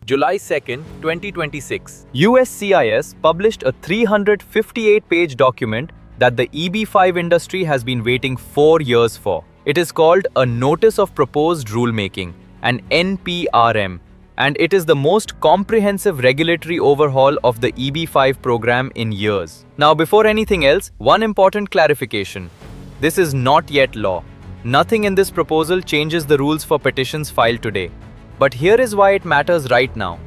July 2nd, 2026. USCIS published a 358-page document that the EB-5 industry has been waiting 4 years for. It is called a Notice of Proposed Rulemaking, an NPRM, and it is the most comprehensive regulatory overhaul of the EB-5 program in years. Now, before anything else, one important clarification. This is not yet law. Nothing in this proposal changes the rules for petitions filed today. But here is why it matters right now.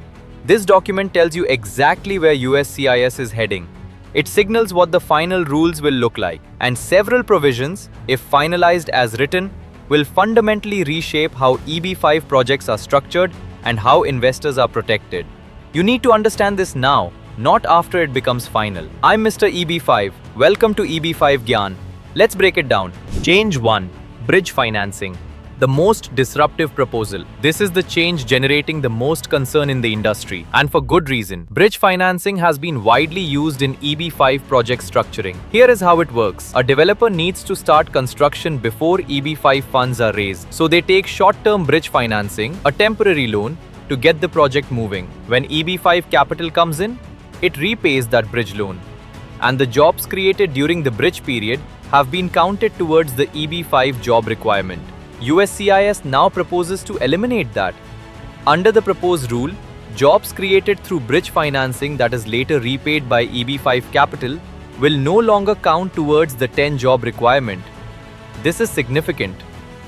This document tells you exactly where USCIS is heading. It signals what the final rules will look like, and several provisions, if finalized as written, will fundamentally reshape how EB-5 projects are structured and how investors are protected. You need to understand this now, not after it becomes final. I'm Mr. EB-5. Welcome to EB-5 Gyan. Let's break it down. Change 1. Bridge financing. The most disruptive proposal. This is the change generating the most concern in the industry, and for good reason. Bridge financing has been widely used in EB-5 project structuring. Here is how it works. A developer needs to start construction before EB-5 funds are raised, so they take short-term bridge financing, a temporary loan, to get the project moving. When EB-5 capital comes in, it repays that bridge loan, and the jobs created during the bridge period have been counted towards the EB-5 job requirement. USCIS now proposes to eliminate that. Under the proposed rule, jobs created through bridge financing that is later repaid by EB-5 capital will no longer count towards the 10-job requirement. This is significant.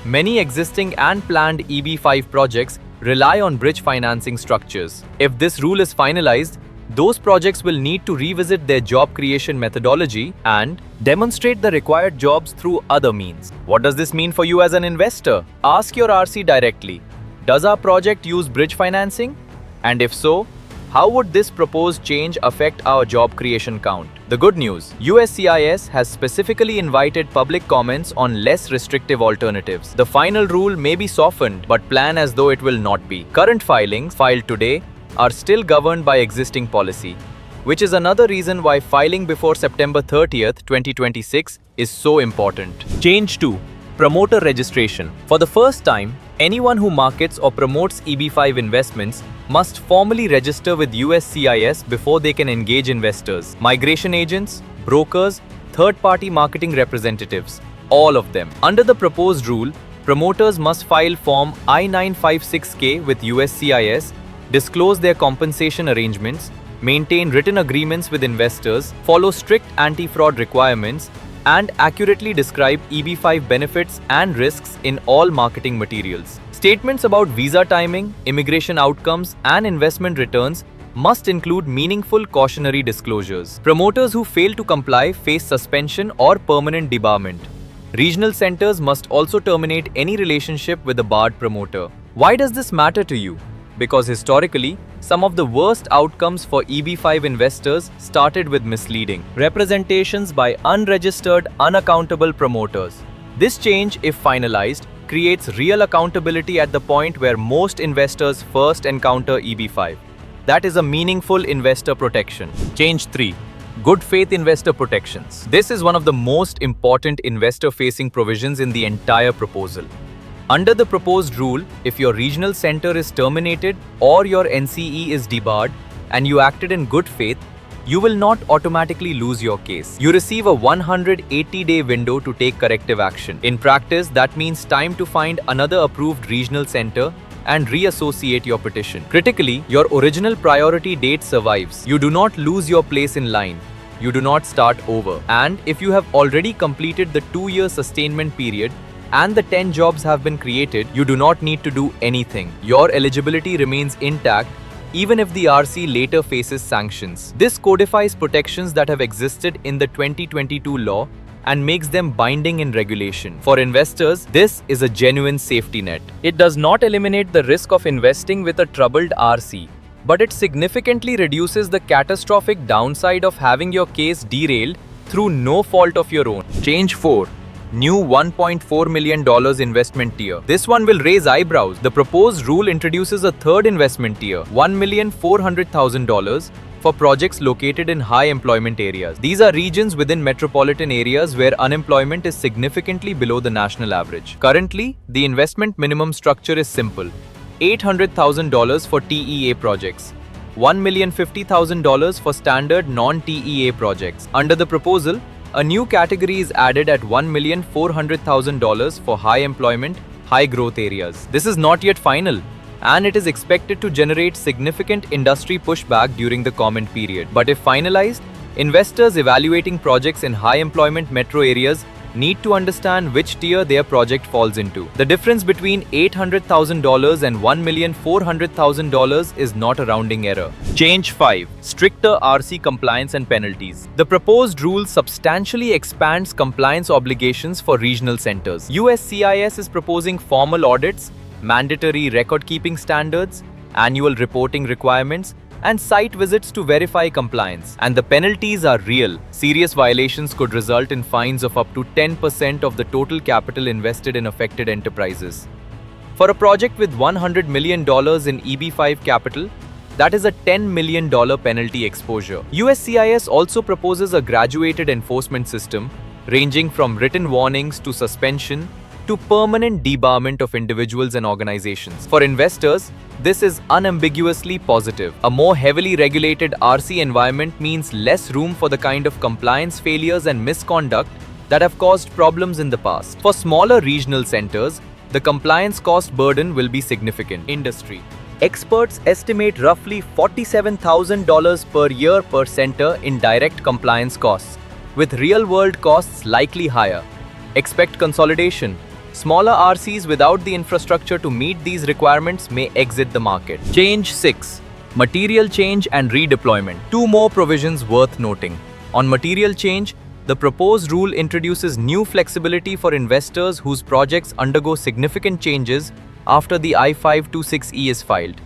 Many existing and planned EB-5 projects rely on bridge financing structures. If this rule is finalized, those projects will need to revisit their job creation methodology and demonstrate the required jobs through other means. What does this mean for you as an investor? Ask your RC directly. Does our project use bridge financing? And if so, how would this proposed change affect our job creation count? The good news, USCIS has specifically invited public comments on less restrictive alternatives. The final rule may be softened, but plan as though it will not be. Current filings filed today are still governed by existing policy, which is another reason why filing before September 30th, 2026 is so important. Change 2. Promoter registration. For the first time, anyone who markets or promotes EB-5 investments must formally register with USCIS before they can engage investors, migration agents, brokers, third-party marketing representatives, all of them. Under the proposed rule, promoters must file Form I-956K with USCIS, disclose their compensation arrangements, maintain written agreements with investors, follow strict anti-fraud requirements, and accurately describe EB-5 benefits and risks in all marketing materials. Statements about visa timing, immigration outcomes, and investment returns must include meaningful cautionary disclosures. Promoters who fail to comply face suspension or permanent debarment. Regional centers must also terminate any relationship with a barred promoter. Why does this matter to you? Because historically, some of the worst outcomes for EB-5 investors started with misleading representations by unregistered, unaccountable promoters. This change, if finalized, creates real accountability at the point where most investors first encounter EB-5. That is a meaningful investor protection. Change 3. Good faith investor protections. This is one of the most important investor-facing provisions in the entire proposal. Under the proposed rule, if your regional center is terminated or your NCE is debarred and you acted in good faith, you will not automatically lose your case. You receive a 180-day window to take corrective action. In practice, that means time to find another approved regional center and reassociate your petition. Critically, your original priority date survives. You do not lose your place in line. You do not start over. And if you have already completed the 2-year sustainment period, and the 10 jobs have been created, you do not need to do anything. Your eligibility remains intact even if the RC later faces sanctions. This codifies protections that have existed in the 2022 law and makes them binding in regulation. For investors, this is a genuine safety net. It does not eliminate the risk of investing with a troubled RC, but it significantly reduces the catastrophic downside of having your case derailed through no fault of your own. Change 4. New $1.4 million investment tier. This one will raise eyebrows. The proposed rule introduces a third investment tier, $1,400,000, for projects located in high employment areas. These are regions within metropolitan areas where unemployment is significantly below the national average. Currently, the investment minimum structure is simple. $800,000 for TEA projects, $1,050,000 for standard non-TEA projects. Under the proposal, a new category is added at $1,400,000 for high employment, high growth areas. This is not yet final, and it is expected to generate significant industry pushback during the comment period. But if finalized, investors evaluating projects in high employment metro areas need to understand which tier their project falls into. The difference between $800,000 and $1,400,000 is not a rounding error. Change 5. Stricter RC compliance and penalties. The proposed rule substantially expands compliance obligations for regional centers. USCIS is proposing formal audits, mandatory record-keeping standards, annual reporting requirements, and site visits to verify compliance. And the penalties are real. Serious violations could result in fines of up to 10% of the total capital invested in affected enterprises. For a project with $100 million in EB-5 capital, that is a $10 million penalty exposure. USCIS also proposes a graduated enforcement system ranging from written warnings to suspension to permanent debarment of individuals and organizations. For investors, this is unambiguously positive. A more heavily regulated RC environment means less room for the kind of compliance failures and misconduct that have caused problems in the past. For smaller regional centers, the compliance cost burden will be significant. Industry. Experts estimate roughly $47,000 per year per center in direct compliance costs, with real-world costs likely higher. Expect consolidation. Smaller RCs without the infrastructure to meet these requirements may exit the market. Change 6. Material change and redeployment. Two more provisions worth noting. On material change, the proposed rule introduces new flexibility for investors whose projects undergo significant changes after the I-526E is filed.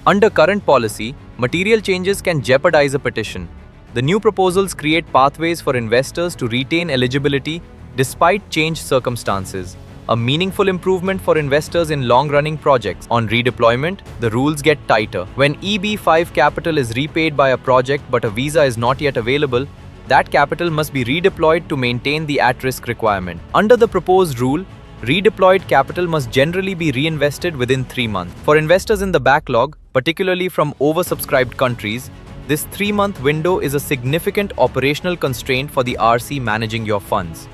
Under current policy, material changes can jeopardize a petition. The new proposals create pathways for investors to retain eligibility despite changed circumstances, a meaningful improvement for investors in long-running projects. On redeployment, the rules get tighter. When EB-5 capital is repaid by a project but a visa is not yet available, that capital must be redeployed to maintain the at-risk requirement. Under the proposed rule, redeployed capital must generally be reinvested within 3 months. For investors in the backlog, particularly from oversubscribed countries, this 3-month window is a significant operational constraint for the RC managing your funds.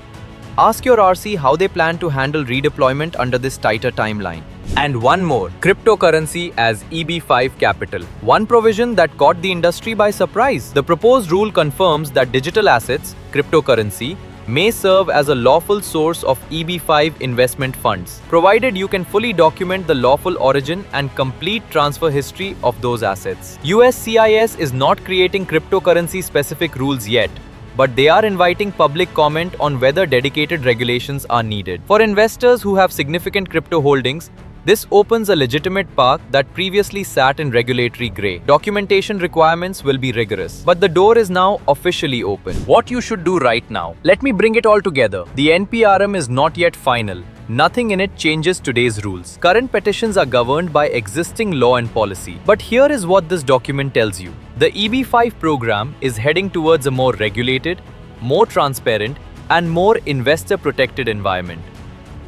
Ask your RC how they plan to handle redeployment under this tighter timeline. And one more, cryptocurrency as EB-5 capital. One provision that caught the industry by surprise. The proposed rule confirms that digital assets, cryptocurrency, may serve as a lawful source of EB-5 investment funds, provided you can fully document the lawful origin and complete transfer history of those assets. USCIS is not creating cryptocurrency-specific rules yet, but they are inviting public comment on whether dedicated regulations are needed. For investors who have significant crypto holdings, this opens a legitimate path that previously sat in regulatory gray. Documentation requirements will be rigorous, but the door is now officially open. What you should do right now? Let me bring it all together. The NPRM is not yet final. Nothing in it changes today's rules. Current petitions are governed by existing law and policy. But here is what this document tells you. The EB-5 program is heading towards a more regulated, more transparent, and more investor-protected environment.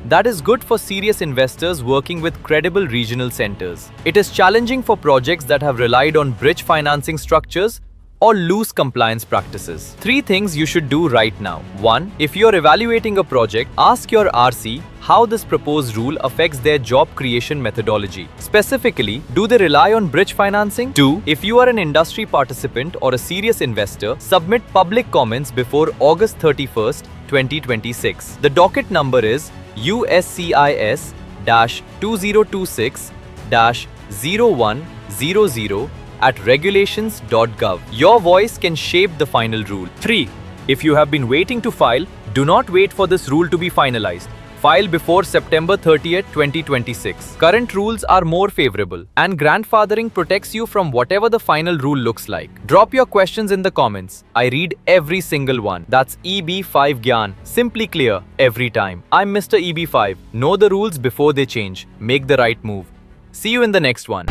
That is good for serious investors working with credible regional centers. It is challenging for projects that have relied on bridge financing structures or loose compliance practices. 3 things you should do right now. 1. If you're evaluating a project, ask your RC how this proposed rule affects their job creation methodology. Specifically, do they rely on bridge financing? 2. If you are an industry participant or a serious investor, submit public comments before August 31st, 2026. The docket number is USCIS-2026-0100 at regulations.gov. Your voice can shape the final rule. 3. If you have been waiting to file, do not wait for this rule to be finalized. File before September 30th, 2026. Current rules are more favorable, and grandfathering protects you from whatever the final rule looks like. Drop your questions in the comments. I read every single one. That's EB-5 Gyan. Simply clear every time. I'm Mr. EB-5. Know the rules before they change. Make the right move. See you in the next one.